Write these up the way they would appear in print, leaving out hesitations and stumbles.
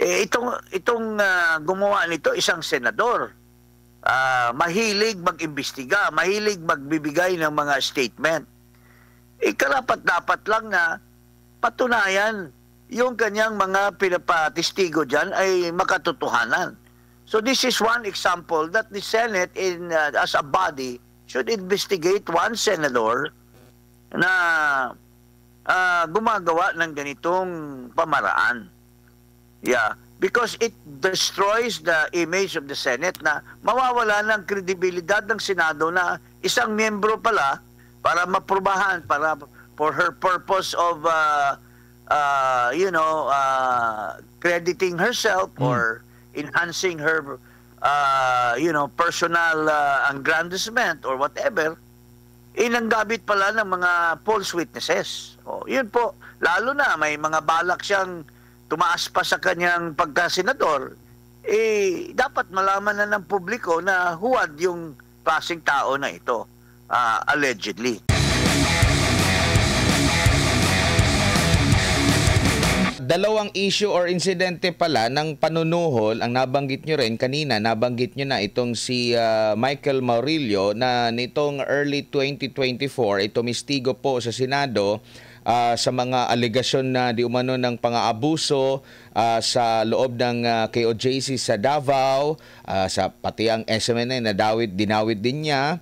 Itong gumawa nito isang senador. Mahilig mag-imbestiga, mahilig magbibigay ng mga statement. Karapat-dapat lang na patunayan yung kanyang mga pinapatistigo dyan ay makatotohanan. So this is one example that the Senate as a body should investigate one senator na gumagawa ng ganitong pamaraan. Yeah, because it destroys the image of the Senate na mawawala ng kredibilidad ng Senado na isang miyembro pala para maprubahan, para for her purpose of crediting herself or enhancing her personal aggrandizement or whatever, inanggamit pala ng mga false witnesses. Yun po, lalo na may mga balak siyang tumaas pa sa kanyang pagkasenador, dapat malaman na ng publiko na huwad yung klaseng tao na ito, allegedly. Dalawang issue or insidente pala ng panunuhol ang nabanggit nyo rin kanina. Nabanggit nyo na itong si Michael Maurilio na nitong early 2024 tumistigo po sa Senado sa mga alegasyon na di umano ng pang-aabuso sa loob ng KOJC sa Davao, sa pati ang SMNI na dinawit din niya.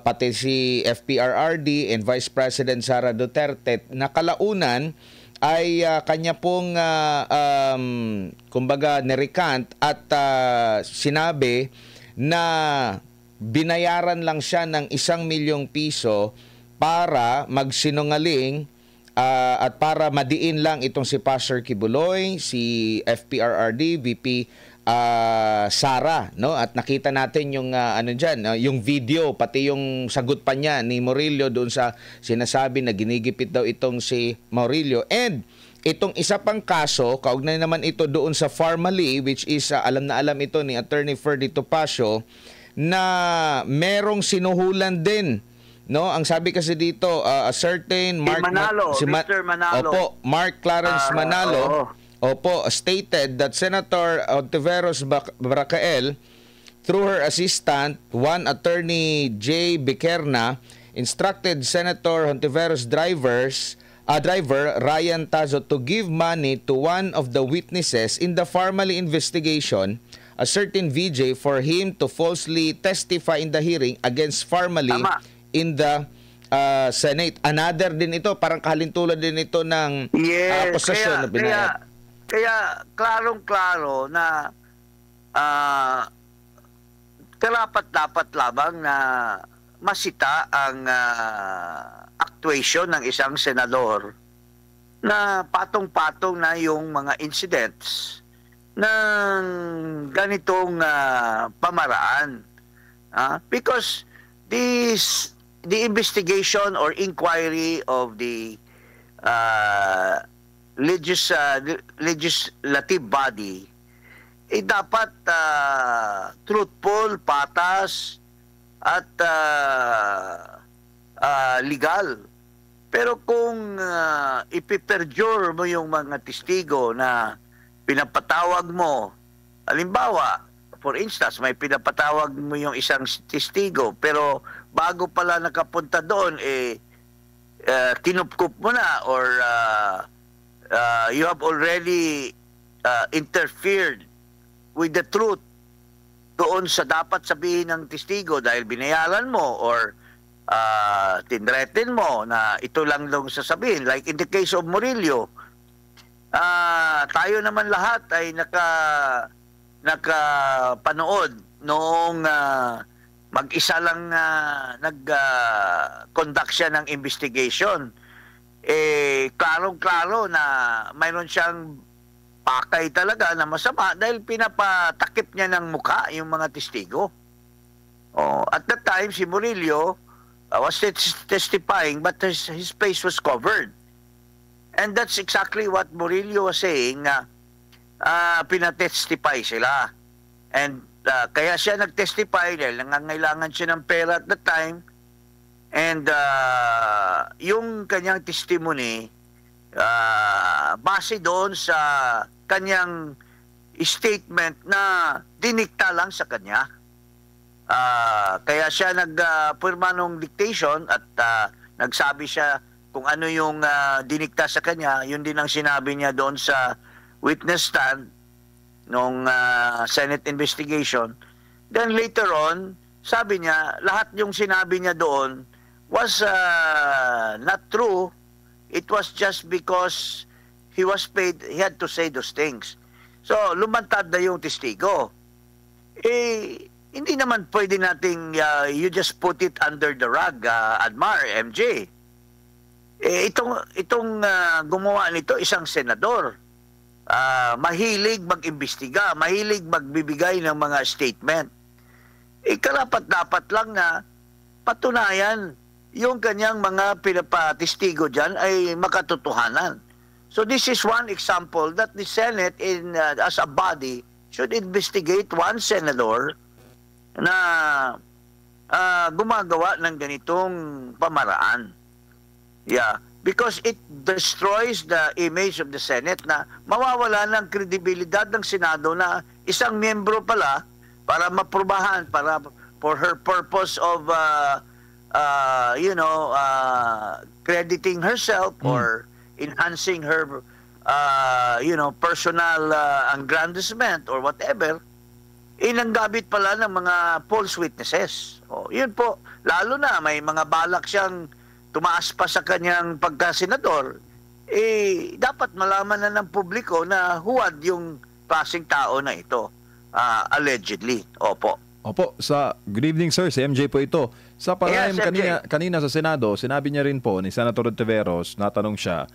Pati si FPRRD and Vice President Sara Duterte na kalaunan ay kanya pong kumbaga nirecant at sinabi na binayaran lang siya ng 1 milyong piso para magsinungaling at para madiin lang itong si Pastor Kibuloy, si FPRRD, VP Sara, no? At nakita natin yung yung video, pati yung sagot pa niya ni Maurilio doon sa sinasabi na ginigipit daw itong si Maurilio. And itong isa pang kaso, kaugnay naman ito doon sa Farmally, which is alam na alam ito ni Attorney Ferdy Topacio, na merong sinuhulan din, no? Ang sabi kasi dito, a certain Mr. Manalo. Opo, Mark Clarence Manalo. Opo, stated that Senator Ontiveros Bracael, through her assistant, one Attorney J. Bikerna, instructed Senator Ontiveros driver Ryan Tazo to give money to one of the witnesses in the Farmally investigation, a certain VJ, for him to falsely testify in the hearing against Farmally in the Senate. Another din ito, parang kahalintulad din ito ng akusasyon na binayad. Kaya klarong-klaro na karapat-dapat lamang na masita ang actuation ng isang senador na patong-patong na yung mga incidents ng ganitong pamaraan. Because the investigation or inquiry of the legislative body dapat truthful, patas at legal. Pero kung ipiperjure mo yung mga testigo na pinapatawag mo, halimbawa, for instance, may pinapatawag mo yung isang testigo pero bago pala nakapunta doon kinupkup mo na or you have already interfered with the truth doon sa dapat sabihin ng testigo dahil binayaran mo or tinreten mo na ito lang daw sasabihin. Like in the case of Maurilio, tayo naman lahat ay nakapanood noong mag-isa lang nag-conduct siya ng investigation. Klarong-klaro na mayroon siyang pakay talaga na masama dahil pinapatakip niya ng mukha yung mga testigo. At that time, si Maurilio was testifying but his face was covered. And that's exactly what Maurilio was saying na pinatestify sila. And kaya siya nagtestify dahil nangangailangan siya ng pera at that time. And yung kanyang testimony, base doon sa kanyang statement na dinikta lang sa kanya. Kaya siya nagpirma ng dictation at nagsabi siya kung ano yung dinikta sa kanya. Yun din ang sinabi niya doon sa witness stand nung Senate investigation. Then later on, sabi niya, lahat yung sinabi niya doon was not true. It was just because he was paid, he had to say those things. So, lumantad na yung testigo. Hindi naman pwede nating you just put it under the rug, Admar, MJ. Itong gumawa nito, isang senador. Mahilig mag-imbestiga, mahilig magbibigay ng mga statement. Karapat-dapat lang na patunayan yung kanyang mga pinapatestigo dyan ay makatotohanan. So this is one example that the Senate as a body should investigate one senator na gumagawa ng ganitong pamaraan. Yeah, because it destroys the image of the Senate na mawawala ng kredibilidad ng Senado na isang miyembro pala para maprubahan, para for her purpose of crediting herself or enhancing her personal aggrandizement or whatever, inanggamit pala ng mga false witnesses. Yun po, lalo na may mga balak siyang tumaas pa sa kanyang pagkasenador, dapat malaman na ng publiko na huwad yung klaseng tao na ito, allegedly. Opo. Opo, good evening sir, si MJ po ito. Sa panayam kanina sa Senado, sinabi niya rin po ni Senator Ontiveros, natanong siya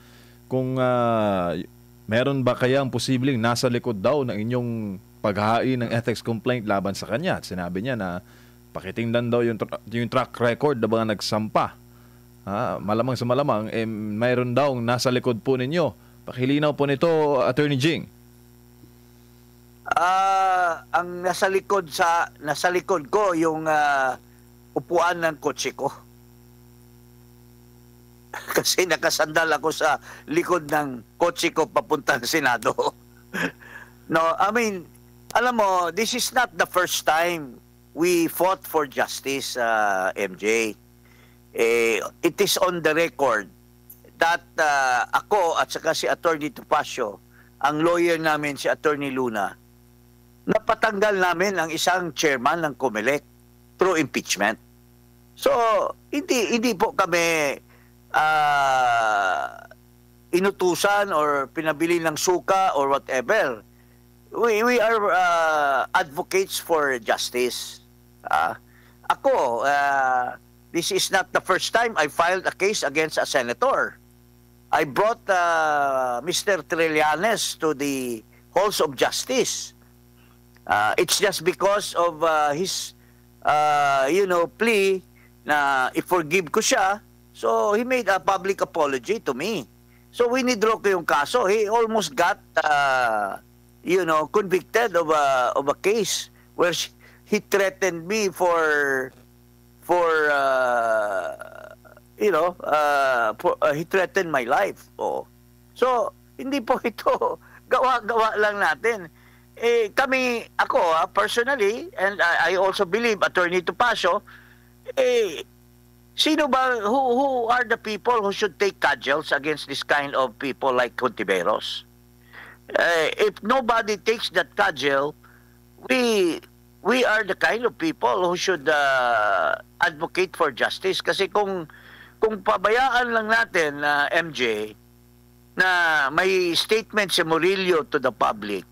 kung meron ba kayang posibleng nasa likod daw ng inyong paghahain ng ethics complaint laban sa kanya. At sinabi niya na pakitingnan daw yung track record na mga nagsampa. Malamang sa malamang, mayroon daw nasa likod po ninyo. Pakilinaw po nito, Attorney Jing. Ang nasa likod ko yung upuan ng kotse ko. Kasi nakasandal ako sa likod ng kotse ko papuntang Senado. No, I mean, alam mo, this is not the first time we fought for justice, MJ. It is on the record that ako at saka si Attorney Topacio, ang lawyer namin si Attorney Luna, napatanggal namin ang isang chairman ng COMELEC through impeachment. So, hindi po kami inutusan or pinabili ng suka or whatever. We are advocates for justice. Ako, this is not the first time I filed a case against a senator. I brought Mr. Trillanes to the halls of justice. It's just because of his plea na i-forgive ko siya. So he made a public apology to me. So winidraw ko yung kaso. He almost got convicted of a case where he threatened me he threatened my life. So hindi po ito gawa-gawa lang natin. Ako personally, and I also believe Attorney Topacio, sino ba, who are the people who should take cudgels against this kind of people like Ontiveros? If nobody takes that cudgel, we are the kind of people who should advocate for justice. Kasi kung pabayaan lang natin, MJ, na may statement si Murillo to the public,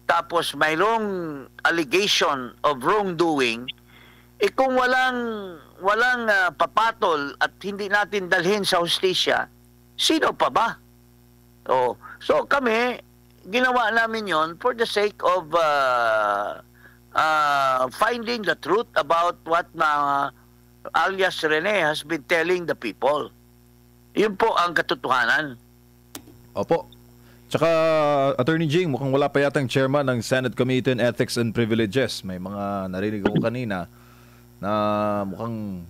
tapos mayroong allegation of wrongdoing, kung walang papatol at hindi natin dalhin sa hustisya, sino pa ba? So kami, ginawa namin yon for the sake of finding the truth about what alias Rene has been telling the people. Yun po ang katotohanan. Opo. Tsaka, Attorney Jing, mukhang wala pa yatang chairman ng Senate Committee on Ethics and Privileges. May mga narinig ko kanina na mukhang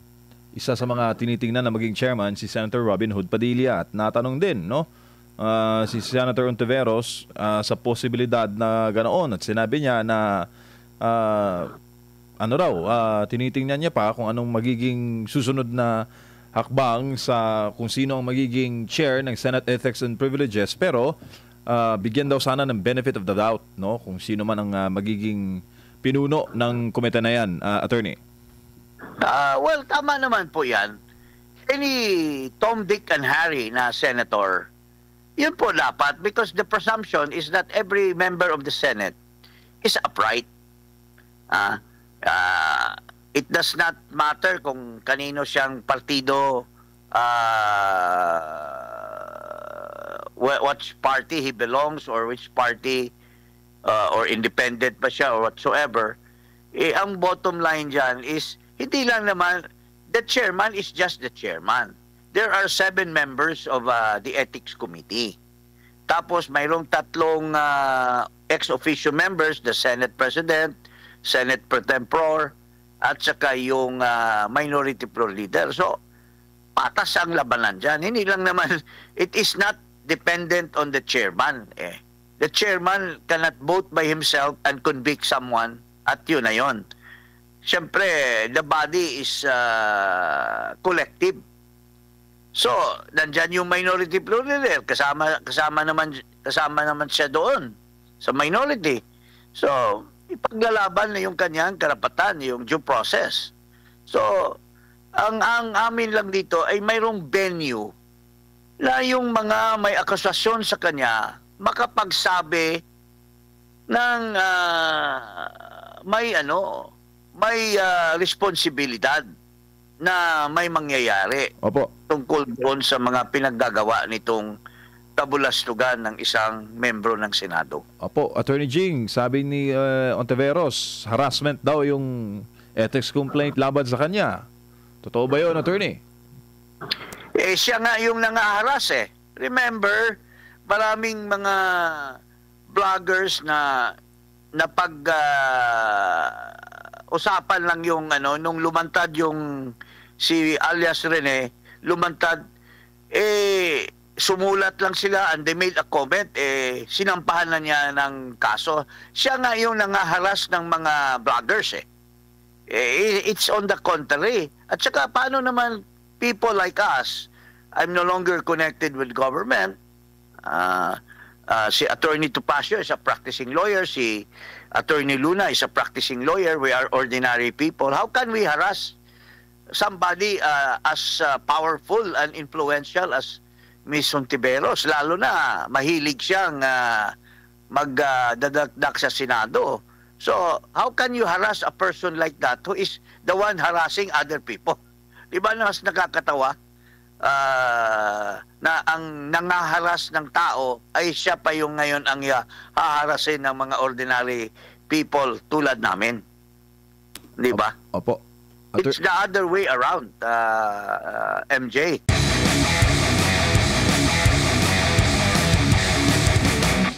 isa sa mga tinitingnan na maging chairman si Senator Robin Hood Padilla. At natanong din, no? si Senator Ontiveros sa posibilidad na ganoon, at sinabi niya na tinitingnan niya pa kung anong magiging susunod na hakbang sa kung sino ang magiging chair ng Senate Ethics and Privileges, pero bigyan daw sana ng benefit of the doubt, no, kung sino man ang magiging pinuno ng komite na yan, attorney. Well, tama naman po yan. Any Tom, Dick, and Harry na senator, yun po dapat, because the presumption is that every member of the Senate is upright. It does not matter kung kanino siyang partido, which party he belongs, or which party, or independent ba siya, or whatsoever. Ang bottom line dyan is, hindi lang naman, the chairman is just the chairman. There are 7 members of the Ethics Committee. Tapos mayroong 3 ex-officio members, the Senate President, Senate Pro Tempore, at saka yung Minority Floor Leader. So, patas ang labanan dyan. Hindi lang naman, it is not dependent on the chairman. The chairman cannot vote by himself and convict someone, at yun na yun. Siyempre, the body is collective. So, nandyan yung Minority Floor Leader, kasama naman siya doon sa minority. So, ipaglalaban na yung kanyang karapatan, yung due process. So, ang amin lang dito ay mayroong venue na yung mga may akusasyon sa kanya makapagsabi ng may responsibilidad na may mangyayari. Opo. Tungkol doon sa mga pinaggagawa nitong kabulastugan ng isang membro ng Senado. Opo, Attorney Jing, sabi ni Ontiveros, harassment daw yung ethics complaint laban sa kanya. Totoo ba yun, Attorney? Siya nga yung nangaharas eh. Remember, maraming mga vloggers na pag usapan lang yung nung lumantad yung si alias Rene, lumantad, sumulat lang sila and they made a comment, sinampahan na niya ng kaso. Siya nga yung nangaharas ng mga vloggers eh. It's on the contrary. At saka paano naman people like us, I'm no longer connected with government. Si Attorney Topacio is a practicing lawyer. Si Attorney Luna is a practicing lawyer. We are ordinary people. How can we harass somebody as powerful and influential as Ms. Ontiveros? Lalo na mahilig siyang magdadagdag sa Senado. So, how can you harass a person like that who is the one harassing other people? Di ba mas nakakatawa? Na ang nangaharas ng tao ay siya pa yung ngayon ang haharasin ng mga ordinary people tulad namin. Di ba? Opo. It's the other way around, MJ.